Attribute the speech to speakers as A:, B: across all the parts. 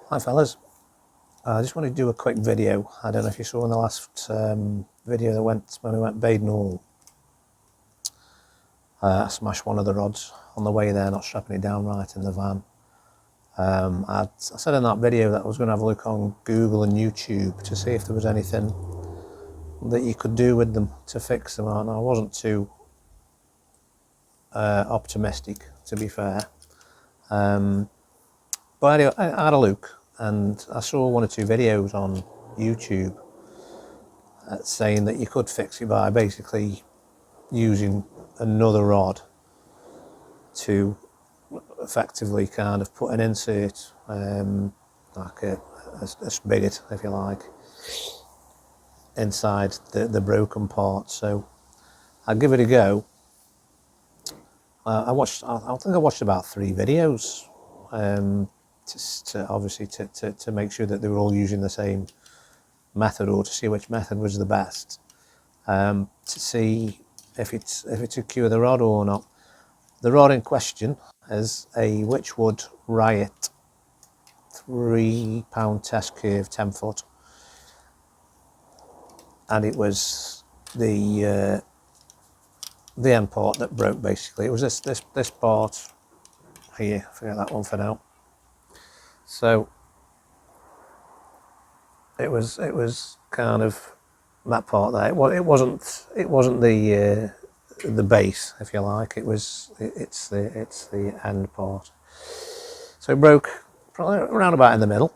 A: Hi fellas, I just wanted to do a quick video. I don't know if you saw in the last video that went when we went Baden Hall. I smashed one of the rods on the way there, not strapping it down right in the van. I said in that video that I was going to have a look on Google and YouTube to see if there was anything that you could do with them to fix them, and I wasn't too optimistic, to be fair. But anyway, I had a look and I saw one or two videos on YouTube saying that you could fix it by basically using another rod to effectively kind of put an insert, like a spigot, if you like, inside the broken part. So I'll give it a go. I think I watched about 3 videos to make sure that they were all using the same method, or to see which method was the best, to see if it's a cure the rod or not. The rod in question is a Witchwood Riot 3-pound test curve 10 foot, and it was the end part that broke. Basically it was this part here, forget that one for now. So it was kind of that part there. It wasn't the base, if you like. It's the end part. So it broke probably around about in the middle.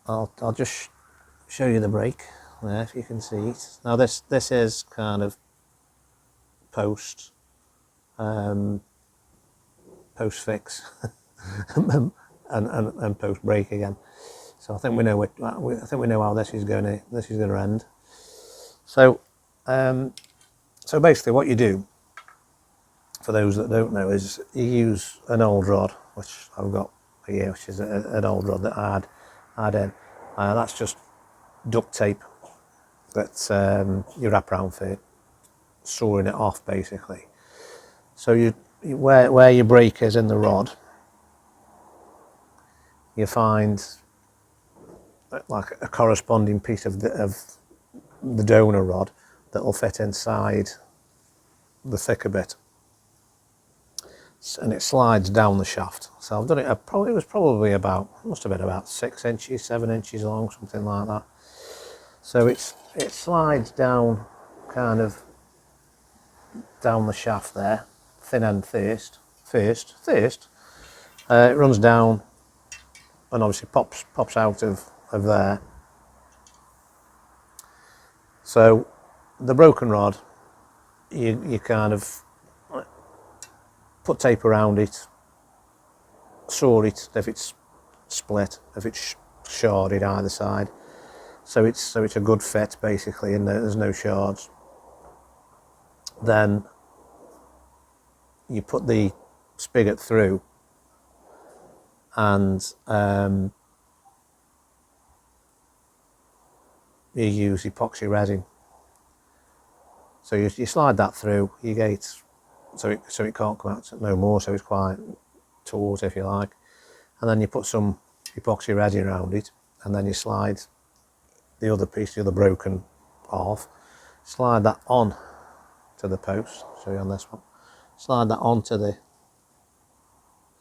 A: I'll just show you the break there, if you can see it. Now this is kind of post fix and post break again. So I think we know how this is going to end. So so basically what you do, for those that don't know, is you use an old rod, which I've got here, which is an old rod that I had in. That's just duct tape that you wrap around for sawing it off, basically. So you where your break is in the rod, you find like a corresponding piece of the donor rod that will fit inside the thicker bit, and it slides down the shaft. So I've done it. It was probably must have been about 6 inches, 7 inches long, something like that. So it slides down, kind of down the shaft there, thin end first. It runs down and obviously pops out of there. So the broken rod, you kind of put tape around it, saw it if it's split, if it's sharded either side, so it's a good fit, basically, and there's no shards. Then you put the spigot through, and you use epoxy resin. So you slide that through, you get so it can't come out no more, so it's quite taut, if you like, and then you put some epoxy resin around it, and then you slide the other piece, the other broken half, slide that on to the post. So on this one, slide that onto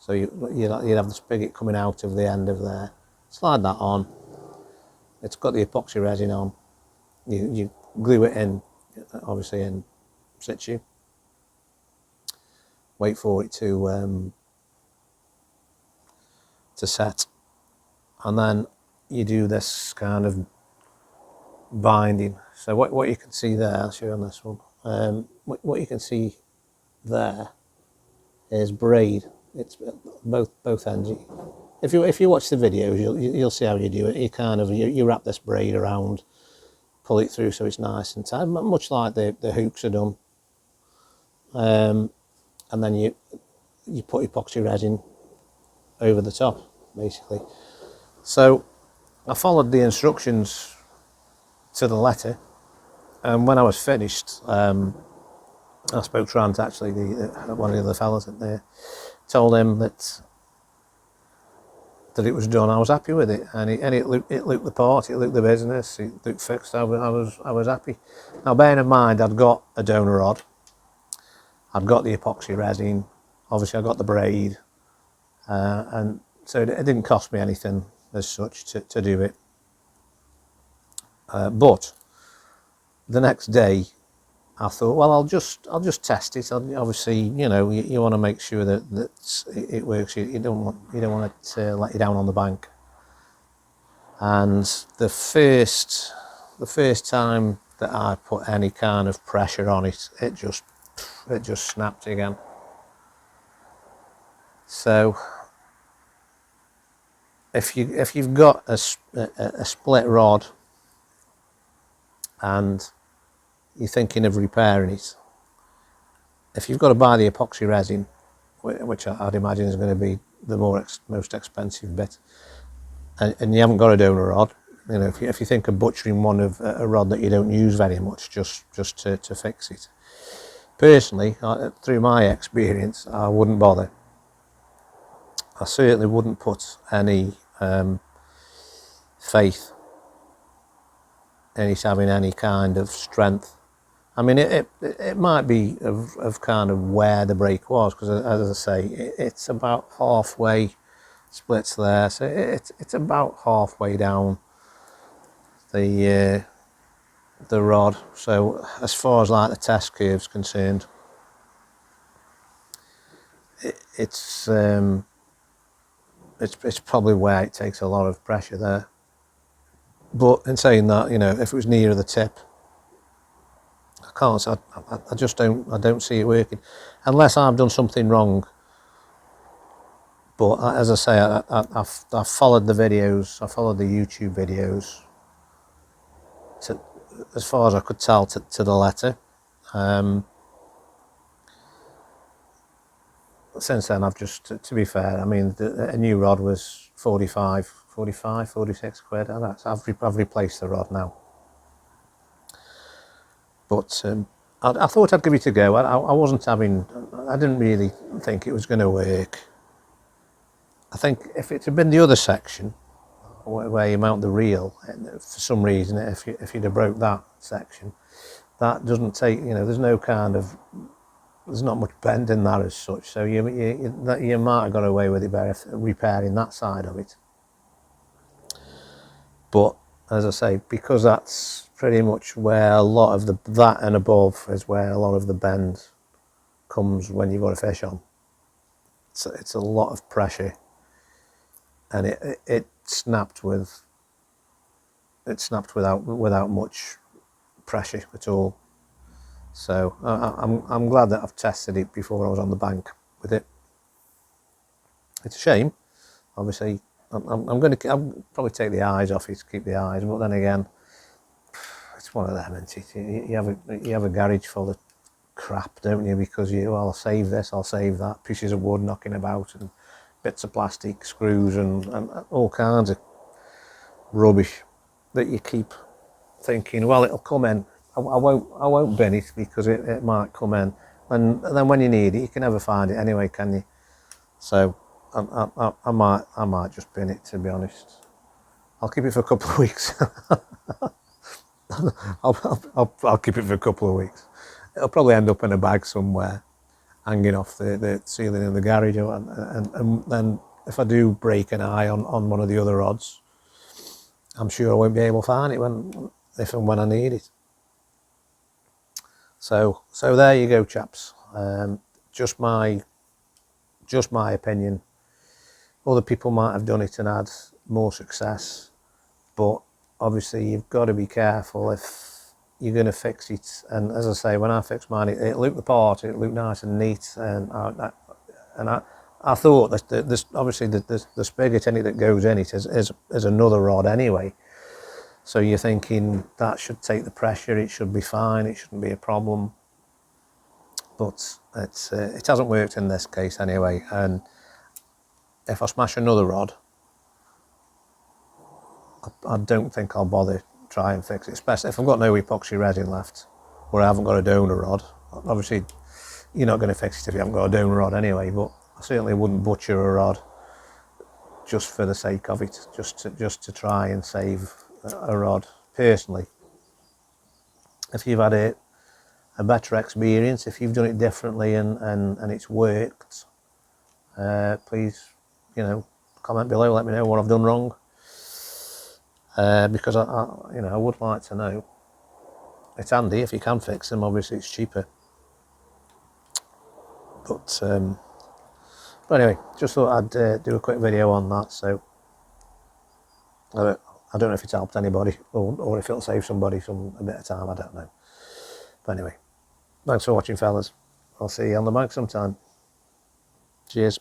A: so you'd have the spigot coming out of the end of there. Slide that on. It's got the epoxy resin on. You glue it in, obviously in situ. Wait for it to set, and then you do this kind of binding. So what you can see there, I'll show you on this one. What you can see there is braid. It's both ends. If you watch the videos, you'll see how you do it. You kind of you wrap this braid around, pull it through so it's nice and tight, much like the hooks are done. And then you put epoxy resin over the top, basically. So I followed the instructions to the letter, and when I was finished, I spoke to Rant, actually, one of the other fellas in there, told him that it was done. I was happy with it, and it looked the part, it looked the business, it looked fixed. I was happy. Now, bearing in mind, I'd got a donor rod, I'd got the epoxy resin, obviously I got the braid, and so it didn't cost me anything as such to do it. But the next day, I thought, well, I'll just test it. Obviously, you know, you want to make sure that it works. You don't want it to let you down on the bank. And the first time that I put any kind of pressure on it, it just snapped again. So if you've got a split rod and you're thinking of repairing it, if you've got to buy the epoxy resin, which I'd imagine is going to be the most expensive bit, and you haven't got a donor rod, you know, if you think of butchering one of a rod that you don't use very much just to fix it, personally, through my experience, I wouldn't bother. I certainly wouldn't put any faith in it having any kind of strength. I mean, it might be of kind of where the break was, because as I say, it's about halfway splits there, so it's about halfway down the rod. So as far as like the test curve's concerned, it's probably where it takes a lot of pressure there. But in saying that, you know, if it was nearer the tip, I just don't see it working unless I've done something wrong. But as I say, I've followed the videos, I followed the YouTube videos as far as I could tell to the letter. Since then, I've just, to be fair, I mean, a new rod was 46 quid. I've replaced the rod now. But I thought I'd give it a go. I didn't really think it was going to work. I think if it had been the other section where you mount the reel, for some reason, if you'd have broke that section, that doesn't take, you know, there's not much bend in that as such. So you might have got away with it better repairing that side of it. But as I say, because that's pretty much where a lot of that and above is where a lot of the bend comes when you've got a fish on. It's a lot of pressure, and it snapped without much pressure at all. So I'm glad that I've tested it before I was on the bank with it. It's a shame, obviously. I'll probably take the eyes off it to keep the eyes, but then again, it's one of them, isn't it? You have a garage full of crap, don't you? Because I'll save this, I'll save that, pieces of wood knocking about, and bits of plastic, screws, and all kinds of rubbish that you keep thinking, well, it'll come in. I won't bin it because it might come in, and then when you need it, you can never find it anyway, can you? So I might just bin it, to be honest. I'll keep it for a couple of weeks. I'll keep it for a couple of weeks. It'll probably end up in a bag somewhere, hanging off the ceiling in the garage, and then if I do break an eye on one of the other rods, I'm sure I won't be able to find it if and when I need it. So there you go, chaps. Just my opinion. Other people might have done it and had more success, but obviously you've got to be careful if you're going to fix it. And as I say, when I fixed mine, it looked the part, it looked nice and neat, and I thought that obviously the spigot in it that goes in it is another rod anyway. So you're thinking that should take the pressure, it should be fine, it shouldn't be a problem. But it hasn't worked in this case anyway, and if I smash another rod, I don't think I'll bother try and fix it, especially if I've got no epoxy resin left, or I haven't got a donor rod. Obviously, you're not going to fix it if you haven't got a donor rod anyway, but I certainly wouldn't butcher a rod just for the sake of it, just to try and save a rod. Personally, if you've had a better experience, if you've done it differently and it's worked, please, you know, comment below, let me know what I've done wrong, because I would like to know. It's handy if you can fix them. Obviously it's cheaper, but anyway, just thought I'd do a quick video on that. So I don't know if it's helped anybody or if it'll save somebody a bit of time, I don't know. But anyway, thanks for watching, fellas. I'll see you on the mic sometime. Cheers.